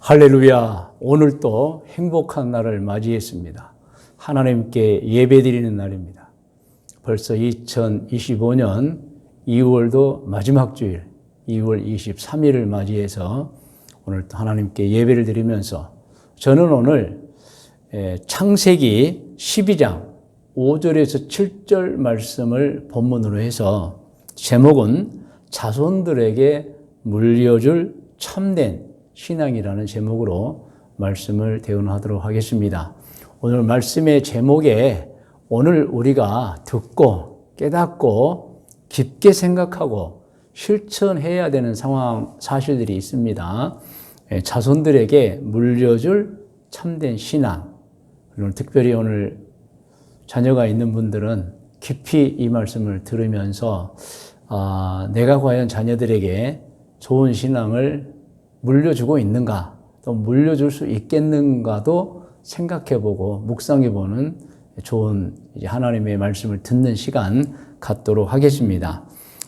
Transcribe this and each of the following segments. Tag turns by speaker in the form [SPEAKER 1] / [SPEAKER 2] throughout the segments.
[SPEAKER 1] 할렐루야. 오늘 또 행복한 날을 맞이했습니다. 하나님께 예배드리는 날입니다. 벌써 2025년 2월도 마지막 주일 2월 23일을 맞이해서 오늘 또 하나님께 예배를 드리면서 저는 오늘 창세기 12장 5절에서 7절 말씀을 본문으로 해서 제목은 자손들에게 물려줄 참된 신앙이라는 제목으로 말씀을 대언하도록 하겠습니다. 오늘 말씀의 제목에 오늘 우리가 듣고 깨닫고 깊게 생각하고 실천해야 되는 상황, 사실들이 있습니다. 자손들에게 물려줄 참된 신앙. 그리고 특별히 오늘 자녀가 있는 분들은 깊이 이 말씀을 들으면서 내가 과연 자녀들에게 좋은 신앙을 물려주고 있는가, 또 물려줄 수 있겠는가도 생각해보고 묵상해보는 좋은 하나님의 말씀을 듣는 시간 갖도록 하겠습니다.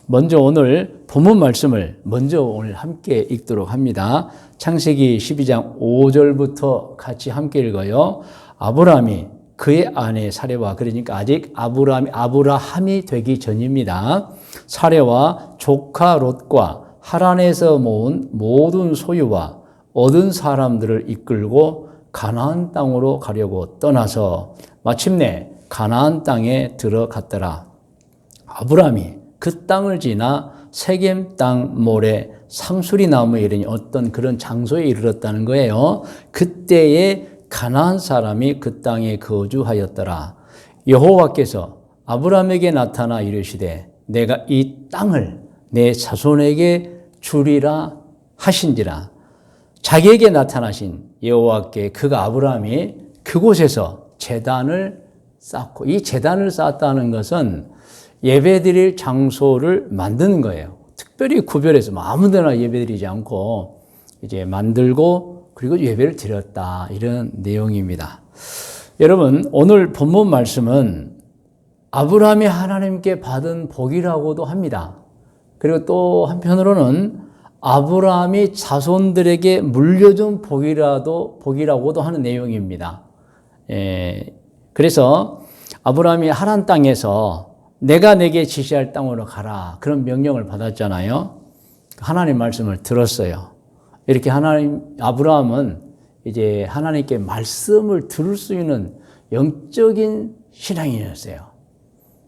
[SPEAKER 1] 먼저 오늘 본문 말씀을 먼저 오늘 함께 읽도록 합니다. 창세기 12장 5절부터 같이 함께 읽어요. 아브라함이 그의 아내 사레와, 그러니까 아직 아브라함이 되기 전입니다. 사레와 조카 롯과 하란에서 모은 모든 소유와 얻은 사람들을 이끌고 가나안 땅으로 가려고 떠나서 마침내 가나안 땅에 들어갔더라. 아브라함이 그 땅을 지나 세겜 땅 모래 상수리 나무에 이르니 어떤 그런 장소에 이르렀다는 거예요. 그때에 가나안 사람이 그 땅에 거주하였더라. 여호와께서 아브라함에게 나타나 이르시되 내가 이 땅을 내 자손에게 주리라 하신지라. 자기에게 나타나신 여호와께 그가 아브라함이 그곳에서 제단을 쌓고, 이 제단을 쌓았다는 것은 예배드릴 장소를 만드는 거예요. 특별히 구별해서 아무데나 예배드리지 않고 이제 만들고 그리고 예배를 드렸다, 이런 내용입니다. 여러분, 오늘 본문 말씀은 아브라함이 하나님께 받은 복이라고도 합니다. 그리고 또 한편으로는 아브라함이 자손들에게 물려준 복이라고도 하는 내용입니다. 그래서 아브라함이 하란 땅에서 내가 내게 지시할 땅으로 가라, 그런 명령을 받았잖아요. 하나님 말씀을 들었어요. 이렇게 아브라함은 이제 하나님께 말씀을 들을 수 있는 영적인 신앙인이었어요.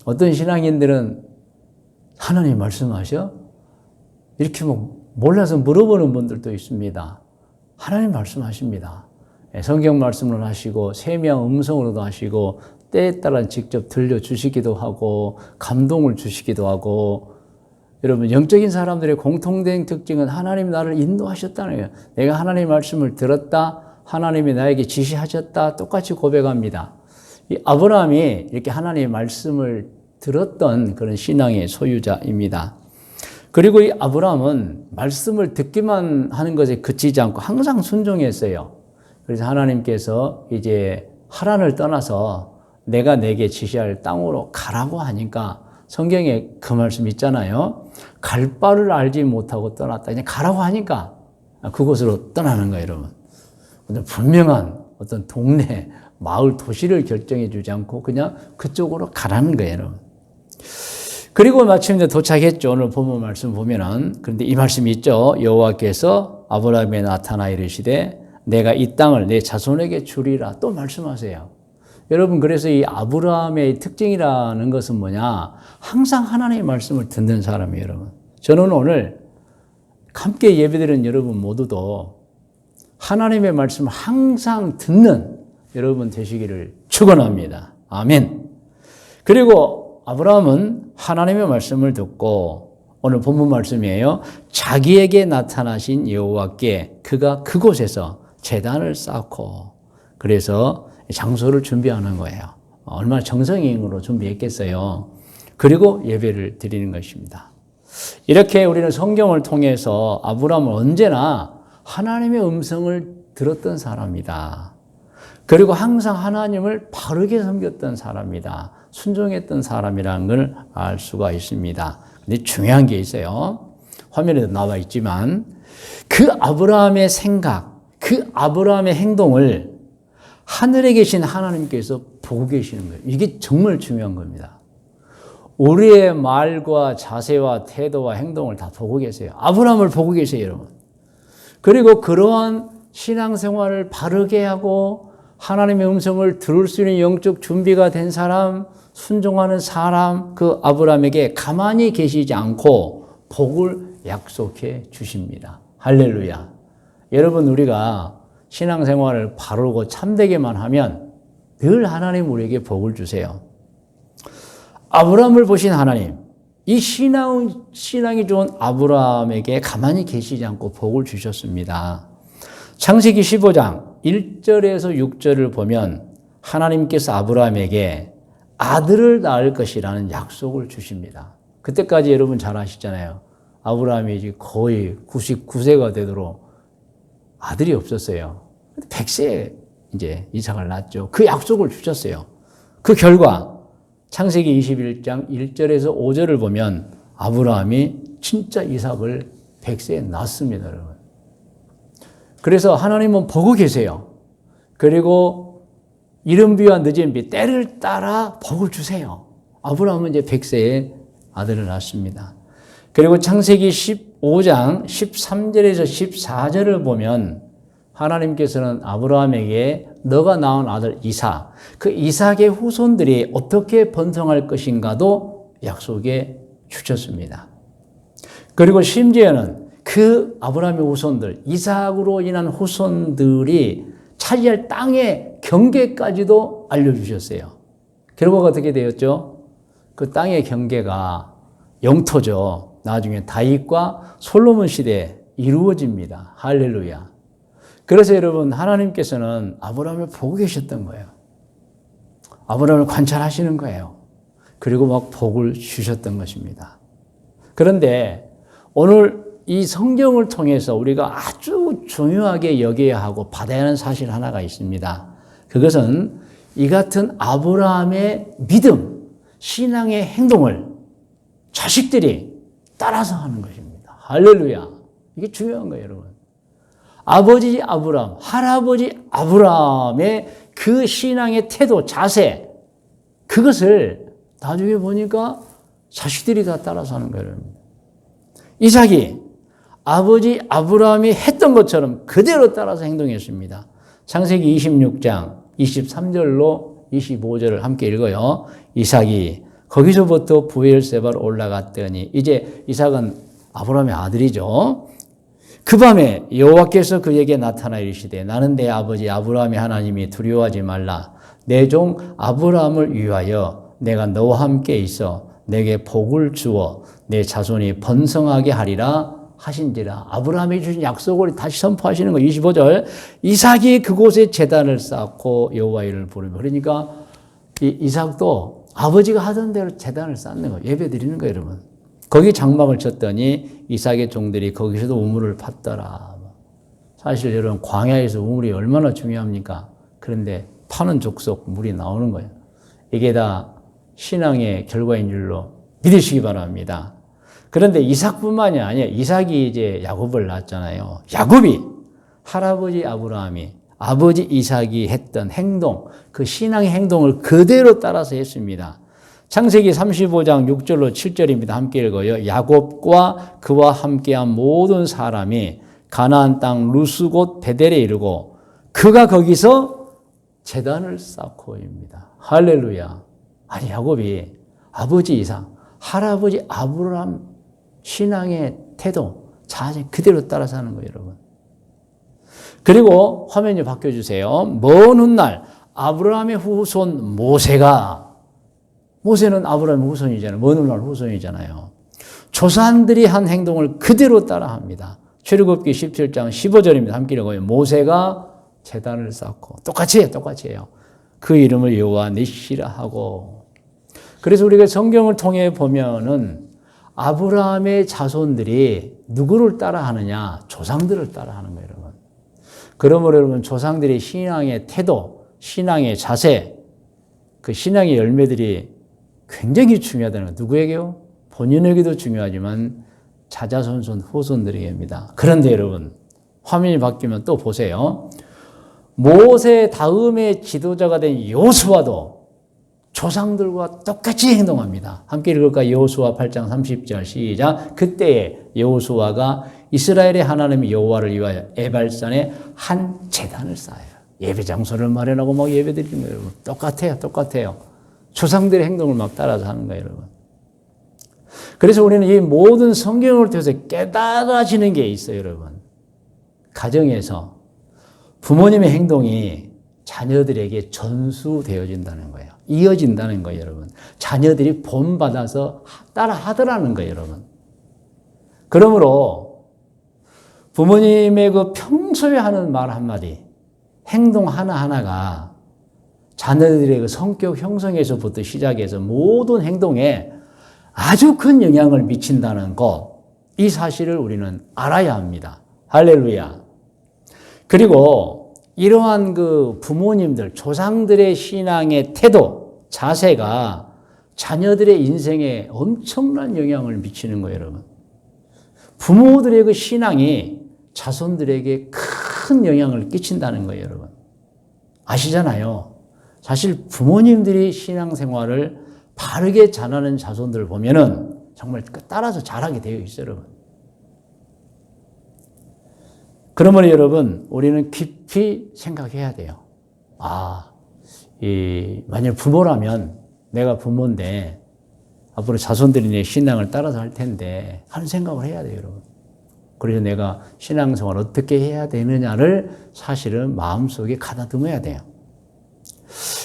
[SPEAKER 1] 어떤 신앙인들은 하나님 말씀하셔? 이렇게 몰라서 물어보는 분들도 있습니다. 하나님 말씀하십니다. 성경 말씀으로 하시고 세미한 음성으로도 하시고 때에 따라 직접 들려주시기도 하고 감동을 주시기도 하고. 여러분, 영적인 사람들의 공통된 특징은 하나님 나를 인도하셨다는 거예요. 내가 하나님 말씀을 들었다, 하나님이 나에게 지시하셨다, 똑같이 고백합니다. 이 아브라함이 이렇게 하나님의 말씀을 들었던 그런 신앙의 소유자입니다. 그리고 이 아브라함은 말씀을 듣기만 하는 것에 그치지 않고 항상 순종했어요. 그래서 하나님께서 이제 하란을 떠나서 내가 내게 지시할 땅으로 가라고 하니까 성경에 그 말씀 있잖아요. 갈 바를 알지 못하고 떠났다. 그냥 가라고 하니까 그곳으로 떠나는 거예요, 여러분. 분명한 어떤 동네, 마을, 도시를 결정해 주지 않고 그냥 그쪽으로 가라는 거예요, 여러분. 그리고 마침 도착했죠. 오늘 본문 말씀 보면은. 그런데 이 말씀이 있죠. 여호와께서 아브라함에 나타나 이르시되 내가 이 땅을 내 자손에게 주리라, 또 말씀하세요. 여러분, 그래서 이 아브라함의 특징이라는 것은 뭐냐? 항상 하나님의 말씀을 듣는 사람이에요, 여러분. 저는 오늘 함께 예배드리는 여러분 모두도 하나님의 말씀을 항상 듣는 여러분 되시기를 축원합니다. 아멘. 그리고 아브라함은 하나님의 말씀을 듣고, 오늘 본문 말씀이에요. 자기에게 나타나신 여호와께 그가 그곳에서 제단을 쌓고, 그래서 장소를 준비하는 거예요. 얼마나 정성으로 준비했겠어요. 그리고 예배를 드리는 것입니다. 이렇게 우리는 성경을 통해서 아브라함은 언제나 하나님의 음성을 들었던 사람이다. 그리고 항상 하나님을 바르게 섬겼던 사람이다. 순종했던 사람이라는 걸 알 수가 있습니다. 근데 중요한 게 있어요. 화면에도 나와 있지만 그 아브라함의 생각, 그 그 아브라함의 행동을 하늘에 계신 하나님께서 보고 계시는 거예요. 이게 정말 중요한 겁니다. 우리의 말과 자세와 태도와 행동을 다 보고 계세요. 아브라함을 보고 계세요, 여러분. 그리고 그러한 신앙생활을 바르게 하고 하나님의 음성을 들을 수 있는 영적 준비가 된 사람, 순종하는 사람, 그 아브라함에게 가만히 계시지 않고 복을 약속해 주십니다. 할렐루야. 여러분, 우리가 신앙생활을 바르고 참되게만 하면 늘 하나님 우리에게 복을 주세요. 아브라함을 보신 하나님, 이 신앙이 좋은 아브라함에게 가만히 계시지 않고 복을 주셨습니다. 창세기 15장 1절에서 6절을 보면 하나님께서 아브라함에게 아들을 낳을 것이라는 약속을 주십니다. 그때까지 여러분 잘 아시잖아요. 아브라함이 이제 거의 99세가 되도록 아들이 없었어요. 100세에 이제 이삭을 낳았죠. 그 약속을 주셨어요. 그 결과 창세기 21장 1절에서 5절을 보면 아브라함이 진짜 이삭을 100세에 낳습니다, 여러분. 그래서 하나님은 보고 계세요. 그리고 이른 비와 늦은 비, 때를 따라 복을 주세요. 아브라함은 이제 100세에 아들을 낳습니다. 그리고 창세기 15장 13절에서 14절을 보면 하나님께서는 아브라함에게 너가 낳은 아들 이삭, 그 이삭의 후손들이 어떻게 번성할 것인가도 약속해 주셨습니다. 그리고 심지어는 그 아브라함의 후손들, 이삭으로 인한 후손들이 차지할 땅의 경계까지도 알려주셨어요. 결과가 어떻게 되었죠? 그 땅의 경계가 영토죠. 나중에 다윗과 솔로몬 시대에 이루어집니다. 할렐루야. 그래서 여러분, 하나님께서는 아브라함을 보고 계셨던 거예요. 아브라함을 관찰하시는 거예요. 그리고 막 복을 주셨던 것입니다. 그런데 오늘 이 성경을 통해서 우리가 아주 중요하게 여겨야 하고 받아야 하는 사실 하나가 있습니다. 그것은 이 같은 아브라함의 믿음, 신앙의 행동을 자식들이 따라서 하는 것입니다. 할렐루야. 이게 중요한 거예요, 여러분. 아버지 아브라함, 할아버지 아브라함의 그 신앙의 태도, 자세, 그것을 나중에 보니까 자식들이 다 따라서 하는 거예요, 여러분. 이삭이 아버지 아브라함이 했던 것처럼 그대로 따라서 행동했습니다. 창세기 26장 23절로 25절을 함께 읽어요. 이삭이 거기서부터 부엘세바로 올라갔더니, 이제 이삭은 아브라함의 아들이죠. 그 밤에 여호와께서 그에게 나타나 이르시되 나는 내 아버지 아브라함의 하나님이 두려워하지 말라. 내 종 아브라함을 위하여 내가 너와 함께 있어 내게 복을 주어 내 자손이 번성하게 하리라 하신지라. 아브라함이 주신 약속을 다시 선포하시는 거예요. 25절. 이삭이 그곳에 제단을 쌓고 여호와의 이름을 부르며. 그러니까 이삭도 아버지가 하던 대로 제단을 쌓는 거예요. 예배 드리는 거예요, 여러분. 거기 장막을 쳤더니 이삭의 종들이 거기서도 우물을 팠더라. 사실 여러분, 광야에서 우물이 얼마나 중요합니까? 그런데 파는 족속 물이 나오는 거예요. 이게 다 신앙의 결과인 줄로 믿으시기 바랍니다. 그런데 이삭뿐만이 아니에요. 이삭이 이제 야곱을 낳았잖아요. 야곱이 할아버지 아브라함이 아버지 이삭이 했던 행동, 그 신앙의 행동을 그대로 따라서 했습니다. 창세기 35장 6절로 7절입니다. 함께 읽어요. 야곱과 그와 함께한 모든 사람이 가나안 땅 루스 곧 베델에 이르고 그가 거기서 제단을 쌓고입니다. 할렐루야. 아니, 야곱이 아버지 이삭, 할아버지 아브라함 신앙의 태도, 자세 그대로 따라 사는 거예요, 여러분. 그리고 화면이 바뀌어주세요. 먼 훗날 아브라함의 후손 모세는 아브라함의 후손이잖아요. 먼 훗날 후손이잖아요. 조상들이 한 행동을 그대로 따라합니다. 출애굽기 17장 15절입니다. 함께 읽어요. 모세가 제단을 쌓고 똑같이 해요. 그 이름을 여호와 니시라 하고. 그래서 우리가 성경을 통해 보면은 아브라함의 자손들이 누구를 따라하느냐? 조상들을 따라하는 거예요, 여러분. 그러므로 여러분, 조상들의 신앙의 태도, 신앙의 자세, 그 신앙의 열매들이 굉장히 중요하다는 거예요. 누구에게요? 본인에게도 중요하지만 자자손손 후손들에게입니다. 그런데 여러분, 화면이 바뀌면 또 보세요. 모세 다음에 지도자가 된 여호수아도 조상들과 똑같이 행동합니다. 함께 읽을까? 여호수아 8장 30절 시작. 그때에 여호수아가 이스라엘의 하나님 여호와를 위하여 에발산에 한 제단을 쌓아요. 예배 장소를 마련하고 막 예배 드리는 거예요, 여러분. 똑같아요. 조상들의 행동을 막 따라서 하는 거예요, 여러분. 그래서 우리는 이 모든 성경을 통해서 깨달아지는 게 있어요, 여러분. 가정에서 부모님의 행동이 자녀들에게 전수되어진다는 거예요. 이어진다는 거예요, 여러분. 자녀들이 본받아서 따라 하더라는 거예요, 여러분. 그러므로 부모님의 그 평소에 하는 말 한마디, 행동 하나하나가 자녀들의 그 성격 형성에서부터 시작해서 모든 행동에 아주 큰 영향을 미친다는 것, 이 사실을 우리는 알아야 합니다. 할렐루야. 그리고 이러한 그 부모님들, 조상들의 신앙의 태도, 자세가 자녀들의 인생에 엄청난 영향을 미치는 거예요, 여러분. 부모들의 그 신앙이 자손들에게 큰 영향을 끼친다는 거예요, 여러분. 아시잖아요. 사실 부모님들이 신앙생활을 바르게 잘하는 자손들을 보면은 정말 따라서 잘하게 되어 있어요, 여러분. 그러므로 여러분, 우리는 깊이 생각해야 돼요. 만약 부모라면 내가 부모인데 앞으로 자손들이 내 신앙을 따라서 할 텐데 하는 생각을 해야 돼요, 여러분. 그래서 내가 신앙생활을 어떻게 해야 되느냐를 사실은 마음속에 가다듬어야 돼요.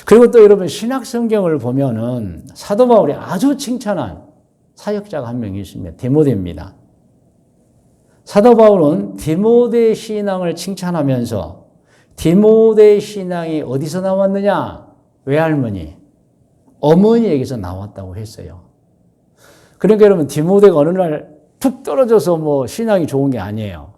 [SPEAKER 1] 그리고 또 여러분, 신약 성경을 보면은 사도 바울이 아주 칭찬한 사역자가 한 명 있습니다. 디모데입니다. 사도 바울은 디모데의 신앙을 칭찬하면서 디모데의 신앙이 어디서 나왔느냐? 외할머니, 어머니에게서 나왔다고 했어요. 그러니까 여러분, 디모데가 어느 날 툭 떨어져서 뭐 신앙이 좋은 게 아니에요.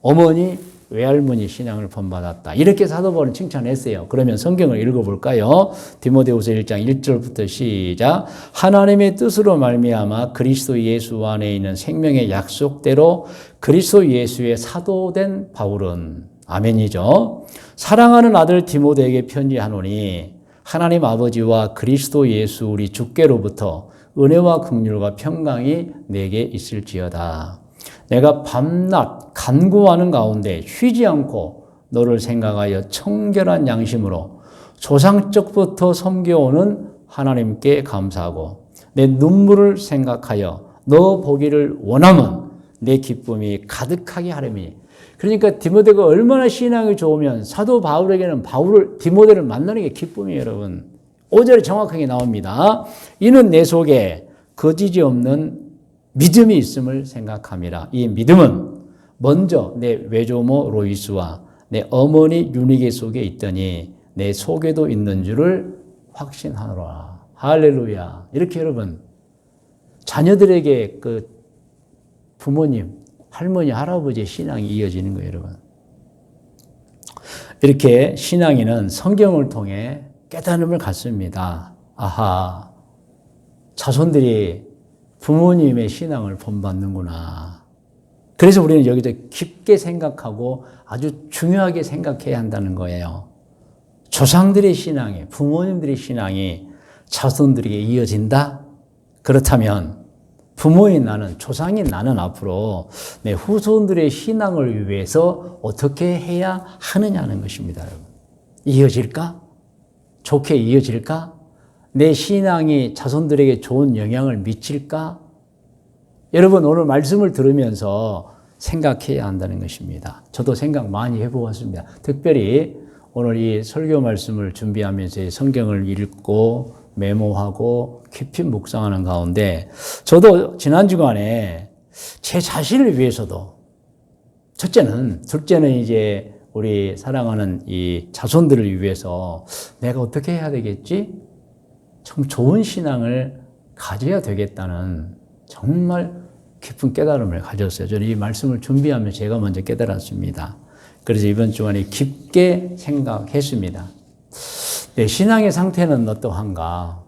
[SPEAKER 1] 어머니, 외할머니 신앙을 본받았다. 이렇게 사도 바울은 칭찬했어요. 그러면 성경을 읽어볼까요? 디모데후서 1장 1절부터 시작. 하나님의 뜻으로 말미암아 그리스도 예수 안에 있는 생명의 약속대로 그리스도 예수의 사도된 바울은, 아멘이죠. 사랑하는 아들 디모데에게 편지하노니 하나님 아버지와 그리스도 예수 우리 주께로부터 은혜와 긍휼과 평강이 내게 있을지어다. 내가 밤낮 간구하는 가운데 쉬지 않고 너를 생각하여 청결한 양심으로 조상적부터 섬겨오는 하나님께 감사하고 내 눈물을 생각하여 너 보기를 원하면 내 기쁨이 가득하게 하려니. 그러니까 디모데가 얼마나 신앙이 좋으면 사도 바울에게는 디모데를 만나는 게 기쁨이에요, 여러분. 5절에 정확하게 나옵니다. 이는 내 속에 거짓이 없는 믿음이 있음을 생각함이라. 이 믿음은 먼저 내 외조모 로이스와 내 어머니 유니게 속에 있더니 내 속에도 있는 줄을 확신하노라. 할렐루야. 이렇게 여러분, 자녀들에게 그 부모님, 할머니, 할아버지의 신앙이 이어지는 거예요, 여러분. 이렇게 신앙인은 성경을 통해 깨달음을 갖습니다. 아하, 자손들이 부모님의 신앙을 본받는구나. 그래서 우리는 여기서 깊게 생각하고 아주 중요하게 생각해야 한다는 거예요. 조상들의 신앙이, 부모님들의 신앙이 자손들에게 이어진다? 그렇다면 부모인 나는, 조상인 나는 앞으로 내 후손들의 신앙을 위해서 어떻게 해야 하느냐는 것입니다, 여러분. 이어질까? 좋게 이어질까? 내 신앙이 자손들에게 좋은 영향을 미칠까? 여러분, 오늘 말씀을 들으면서 생각해야 한다는 것입니다. 저도 생각 많이 해보았습니다. 특별히 오늘 이 설교 말씀을 준비하면서 성경을 읽고 메모하고 깊이 묵상하는 가운데 저도 지난 주간에 제 자신을 위해서도 둘째는 이제 우리 사랑하는 이 자손들을 위해서 내가 어떻게 해야 되겠지? 참 좋은 신앙을 가져야 되겠다는 정말 깊은 깨달음을 가졌어요. 저는 이 말씀을 준비하면 제가 먼저 깨달았습니다. 그래서 이번 주간에 깊게 생각했습니다. 내 신앙의 상태는 어떠한가?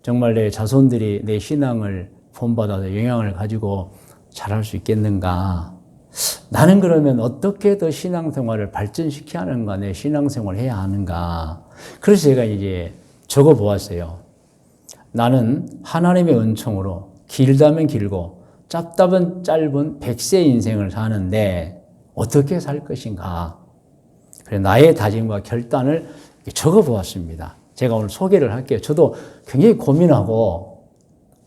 [SPEAKER 1] 정말 내 자손들이 내 신앙을 본받아서 영향을 가지고 잘할 수 있겠는가? 나는 그러면 어떻게 더 신앙생활을 발전시켜야 하는가, 내 신앙생활을 해야 하는가. 그래서 제가 이제 적어 보았어요. 나는 하나님의 은총으로 길다면 길고 짧다면 짧은 100세 인생을 사는데 어떻게 살 것인가. 그래 나의 다짐과 결단을 적어 보았습니다. 제가 오늘 소개를 할게요. 저도 굉장히 고민하고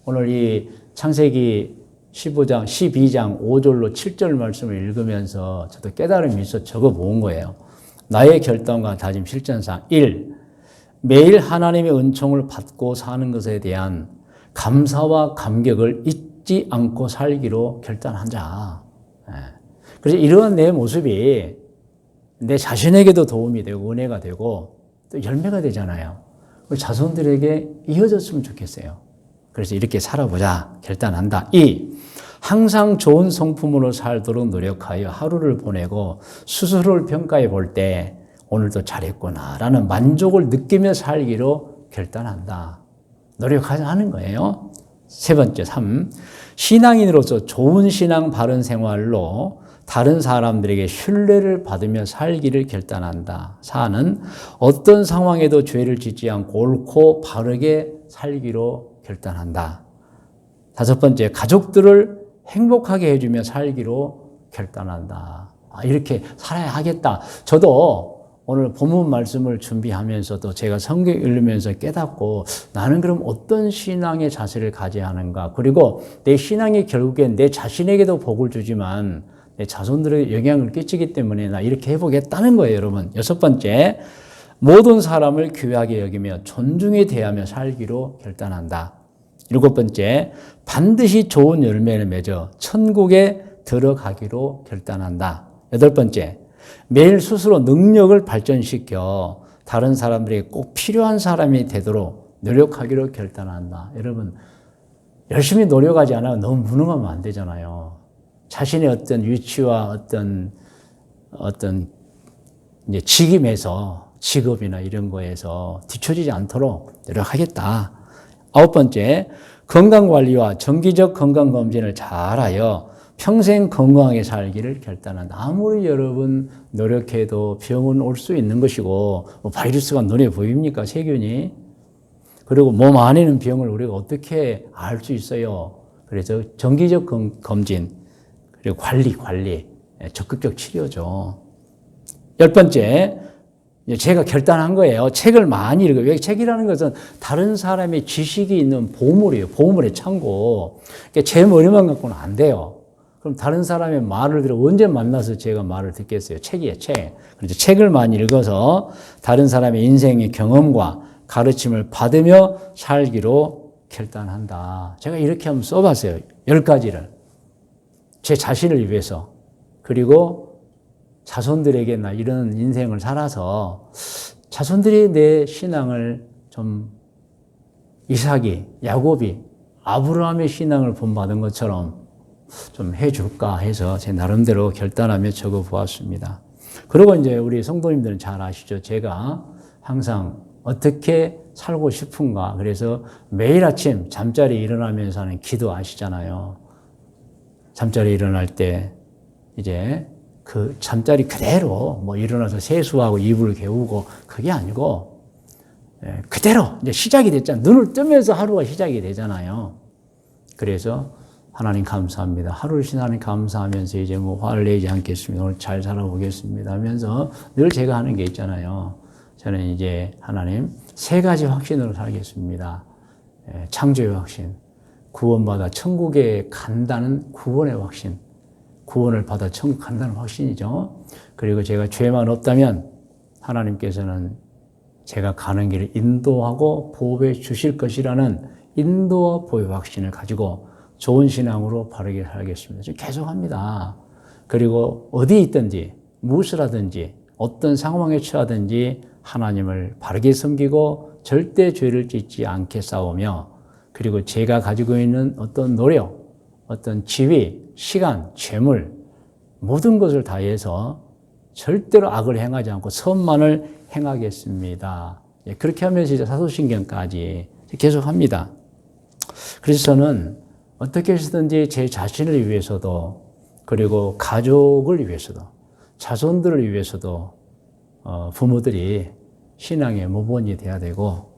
[SPEAKER 1] 오늘 이 창세기 15장, 12장 5절로 7절 말씀을 읽으면서 저도 깨달음이 있어 적어 본 거예요. 나의 결단과 다짐 실천상 1. 매일 하나님의 은총을 받고 사는 것에 대한 감사와 감격을 잊지 않고 살기로 결단하자. 그래서 이러한 내 모습이 내 자신에게도 도움이 되고 은혜가 되고 또 열매가 되잖아요. 우리 자손들에게 이어졌으면 좋겠어요. 그래서 이렇게 살아보자 결단한다. 2. 항상 좋은 성품으로 살도록 노력하여 하루를 보내고 스스로를 평가해 볼 때 오늘도 잘했구나라는 만족을 느끼며 살기로 결단한다. 노력하는 거예요. 세 번째, 3. 신앙인으로서 좋은 신앙 바른 생활로 다른 사람들에게 신뢰를 받으며 살기를 결단한다. 4는 어떤 상황에도 죄를 짓지 않고 옳고 바르게 살기로 결단한다. 5번째, 가족들을 행복하게 해주며 살기로 결단한다. 이렇게 살아야 하겠다. 저도 오늘 본문 말씀을 준비하면서도 제가 성경 읽으면서 깨닫고 나는 그럼 어떤 신앙의 자세를 가져야 하는가. 그리고 내 신앙이 결국엔 내 자신에게도 복을 주지만 내 자손들에게 영향을 끼치기 때문에 나 이렇게 해보겠다는 거예요, 여러분. 6번째, 모든 사람을 귀하게 여기며 존중에 대하며 살기로 결단한다. 7번째, 반드시 좋은 열매를 맺어 천국에 들어가기로 결단한다. 8번째, 매일 스스로 능력을 발전시켜 다른 사람들에게 꼭 필요한 사람이 되도록 노력하기로 결단한다. 여러분, 열심히 노력하지 않으면 너무 무능하면 안 되잖아요. 자신의 어떤 위치와 어떤 이제 직임에서 직업이나 이런 거에서 뒤처지지 않도록 노력하겠다. 9번째, 건강관리와 정기적 건강검진을 잘하여 평생 건강하게 살기를 결단한다. 아무리 여러분 노력해도 병은 올 수 있는 것이고 바이러스가 눈에 보입니까? 세균이. 그리고 몸 안에는 병을 우리가 어떻게 알 수 있어요? 그래서 정기적 검진 그리고 관리 적극적 치료죠. 10번째, 제가 결단한 거예요. 책을 많이 읽어요. 왜 책이라는 것은 다른 사람의 지식이 있는 보물이에요. 보물의 창고. 제 머리만 갖고는 안 돼요. 그럼 다른 사람의 말을 들어 언제 만나서 제가 말을 듣겠어요? 책이에요, 책. 그래서 책을 많이 읽어서 다른 사람의 인생의 경험과 가르침을 받으며 살기로 결단한다. 제가 이렇게 한번 써봤어요. 10가지를. 제 자신을 위해서. 그리고 자손들에게 나 이런 인생을 살아서 자손들이 내 신앙을 좀 이삭이, 야곱이, 아브라함의 신앙을 본받은 것처럼 좀 해줄까 해서 제 나름대로 결단하며 적어 보았습니다. 그리고 이제 우리 성도님들은 잘 아시죠? 제가 항상 어떻게 살고 싶은가. 그래서 매일 아침 잠자리 일어나면서 하는 기도 아시잖아요. 잠자리 일어날 때 이제 그 잠자리 그대로 뭐 일어나서 세수하고 이불 개우고 그게 아니고 그대로 이제 시작이 됐잖아요. 눈을 뜨면서 하루가 시작이 되잖아요. 그래서 하나님 감사합니다. 하루를 하나님 감사하면서 이제 뭐 화를 내지 않겠습니다. 오늘 잘 살아보겠습니다 하면서 늘 제가 하는 게 있잖아요. 저는 이제 하나님 3가지 확신으로 살겠습니다. 창조의 확신, 구원받아 천국에 간다는 구원의 확신, 구원을 받아 천국 간다는 확신이죠. 그리고 제가 죄만 없다면 하나님께서는 제가 가는 길을 인도하고 보호해 주실 것이라는 인도와 보호 확신을 가지고 좋은 신앙으로 바르게 살겠습니다. 지금 계속합니다. 그리고 어디에 있든지 무엇을 하든지 어떤 상황에 처하든지 하나님을 바르게 섬기고 절대 죄를 짓지 않게 싸우며 그리고 제가 가지고 있는 어떤 노력, 어떤 지위, 시간, 재물 모든 것을 다해서 절대로 악을 행하지 않고 선만을 행하겠습니다. 그렇게 하면서 이제 사도신경까지 계속합니다. 그래서 저는 어떻게 해서든지 제 자신을 위해서도 그리고 가족을 위해서도, 자손들을 위해서도 부모들이 신앙의 모범이 돼야 되고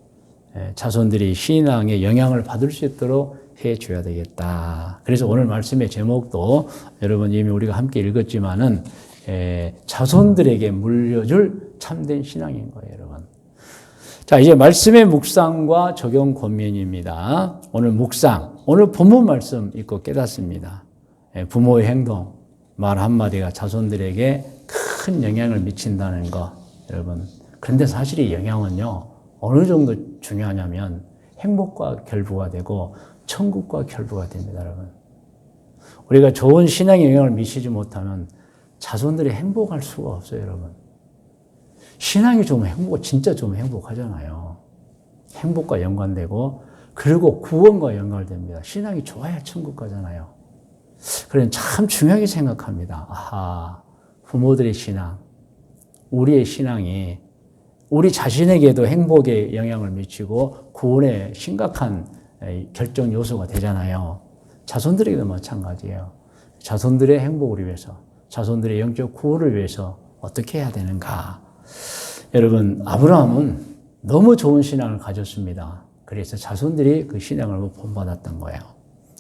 [SPEAKER 1] 자손들이 신앙의 영향을 받을 수 있도록 해줘야 되겠다. 그래서 오늘 말씀의 제목도 여러분 이미 우리가 함께 읽었지만은 자손들에게 물려줄 참된 신앙인 거예요, 여러분. 자, 이제 말씀의 묵상과 적용 권면입니다. 오늘 묵상, 오늘 본문 말씀 읽고 깨닫습니다. 부모의 행동, 말 한마디가 자손들에게 큰 영향을 미친다는 거, 여러분. 그런데 사실 이 영향은요, 어느 정도 중요하냐면 행복과 결부가 되고 천국과 결부가 됩니다, 여러분. 우리가 좋은 신앙에 영향을 미치지 못하면 자손들이 행복할 수가 없어요, 여러분. 신앙이 좋으면 진짜 좋으면 행복하잖아요. 행복과 연관되고, 그리고 구원과 연관됩니다. 신앙이 좋아야 천국 가잖아요. 그래서 참 중요하게 생각합니다. 아하, 부모들의 신앙, 우리의 신앙이 우리 자신에게도 행복에 영향을 미치고 구원에 심각한 결정 요소가 되잖아요. 자손들에게도 마찬가지예요. 자손들의 행복을 위해서, 자손들의 영적 구원을 위해서 어떻게 해야 되는가? 여러분, 아브라함은 너무 좋은 신앙을 가졌습니다. 그래서 자손들이 그 신앙을 본받았던 거예요.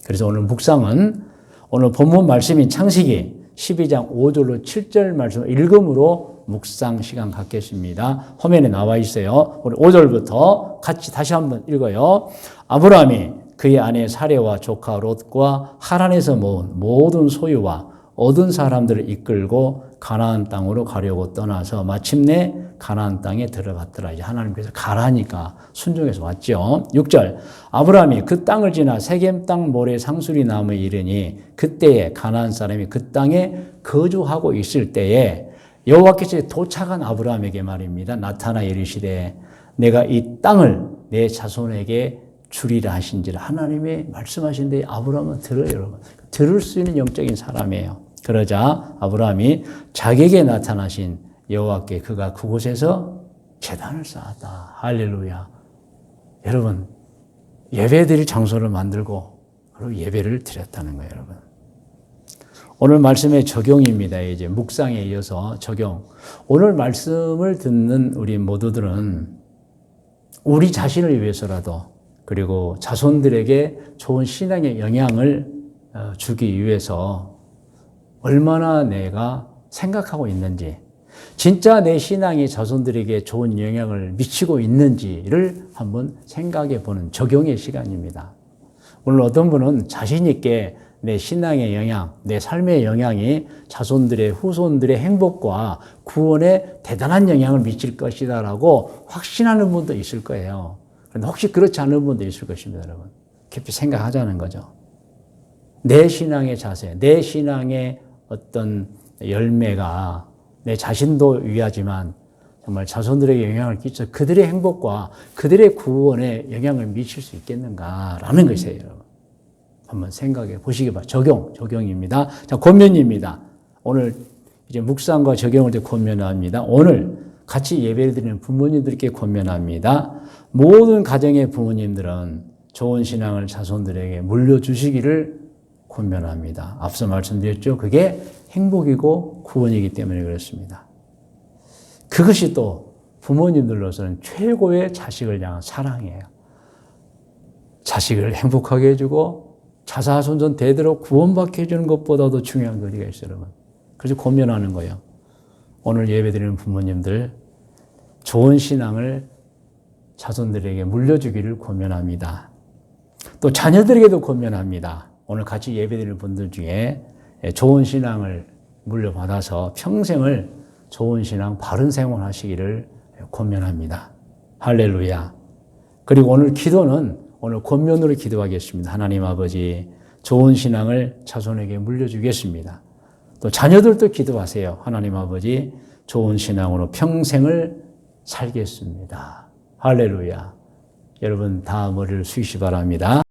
[SPEAKER 1] 그래서 오늘 묵상은 오늘 본문 말씀인 창세기 12장 5절로 7절 말씀 읽음으로 묵상 시간 갖겠습니다. 화면에 나와 있어요. 우리 5절부터 같이 다시 한번 읽어요. 아브라함이 그의 아내 사레와 조카 롯과 하란에서 모은 모든 소유와 얻은 사람들을 이끌고 가나안 땅으로 가려고 떠나서 마침내 가나안 땅에 들어갔더라. 이제 하나님께서 가라니까 순종해서 왔죠. 6절 아브라함이 그 땅을 지나 세겜 땅 모래 상수리 나무에 이르니 그때에 가나안 사람이 그 땅에 거주하고 있을 때에 여호와께서 도착한 아브라함에게 말입니다. 나타나 이르시되 내가 이 땅을 내 자손에게 주리라 하신지라. 하나님이 말씀하신데 아브라함은 들어요, 여러분. 들을 수 있는 영적인 사람이에요. 그러자 아브라함이 자기에게 나타나신 여호와께 그가 그곳에서 제단을 쌓았다. 할렐루야. 여러분, 예배드릴 장소를 만들고 그리고 예배를 드렸다는 거예요, 여러분. 오늘 말씀의 적용입니다. 이제 묵상에 이어서 적용. 오늘 말씀을 듣는 우리 모두들은 우리 자신을 위해서라도 그리고 자손들에게 좋은 신앙의 영향을 주기 위해서 얼마나 내가 생각하고 있는지, 진짜 내 신앙이 자손들에게 좋은 영향을 미치고 있는지를 한번 생각해 보는 적용의 시간입니다. 오늘 어떤 분은 자신 있게 내 신앙의 영향, 내 삶의 영향이 자손들의, 후손들의 행복과 구원에 대단한 영향을 미칠 것이다라고 확신하는 분도 있을 거예요. 그런데 혹시 그렇지 않은 분도 있을 것입니다, 여러분. 깊이 생각하자는 거죠. 내 신앙의 자세, 내 신앙의 어떤 열매가 내 자신도 위하지만 정말 자손들에게 영향을 끼쳐 그들의 행복과 그들의 구원에 영향을 미칠 수 있겠는가라는 것이에요, 여러분. 한번 생각해 보시기 바랍니다. 적용입니다. 자, 권면입니다. 오늘 이제 묵상과 적용을 권면합니다. 오늘 같이 예배를 드리는 부모님들께 권면합니다. 모든 가정의 부모님들은 좋은 신앙을 자손들에게 물려주시기를 권면합니다. 앞서 말씀드렸죠. 그게 행복이고 구원이기 때문에 그렇습니다. 그것이 또 부모님들로서는 최고의 자식을 향한 사랑이에요. 자식을 행복하게 해주고 자사손손 대대로 구원받게 해주는 것보다도 중요한 거리가 있어요, 여러분. 그래서 권면하는 거예요. 오늘 예배드리는 부모님들 좋은 신앙을 자손들에게 물려주기를 권면합니다. 또 자녀들에게도 권면합니다. 오늘 같이 예배드리는 분들 중에 좋은 신앙을 물려받아서 평생을 좋은 신앙, 바른 생활 하시기를 권면합니다. 할렐루야. 그리고 오늘 기도는 오늘 권면으로 기도하겠습니다. 하나님 아버지, 좋은 신앙을 자손에게 물려주겠습니다. 또 자녀들도 기도하세요. 하나님 아버지, 좋은 신앙으로 평생을 살겠습니다. 할렐루야. 여러분 다 머리를 숙이시 바랍니다.